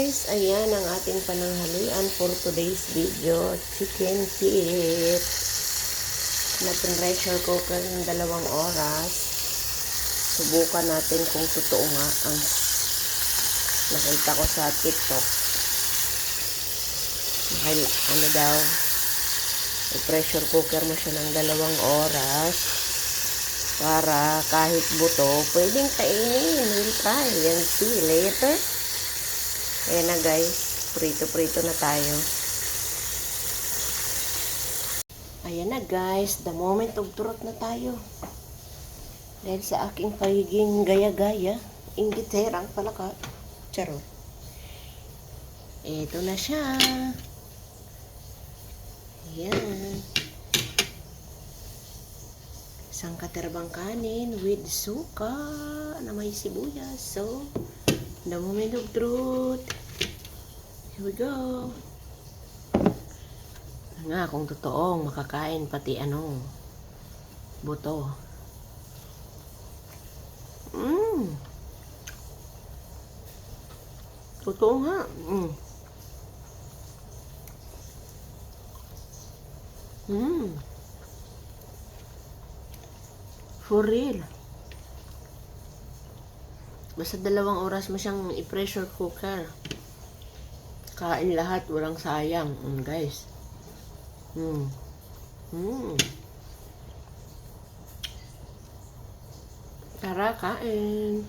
guys, ayan ang ating pananghalian for today's video. Chicken feet na pressure cooker ng 2 oras. Subukan natin kung totoo nga ang nakita ko sa TikTok. Ano daw, pressure cooker mo siya ng 2 oras para kahit buto, pwedeng kainin. We'll try and see later. Ayan na guys, prito-prito na tayo. Ayan na guys, the moment of truth na tayo. Dahil sa aking pagiging gaya-gaya, inggiterang palaka. Charot. Ito na siya. Ayan. Isang katerbang kanin with suka na may sibuyas. So, the moment of truth. Here we go. Nga, kung totoong makakain pati buto. Totoo nga. For real. Basta 2 oras mo siyang i-pressure cooker. Kain lahat, walang sayang. Guys. Tara, kain.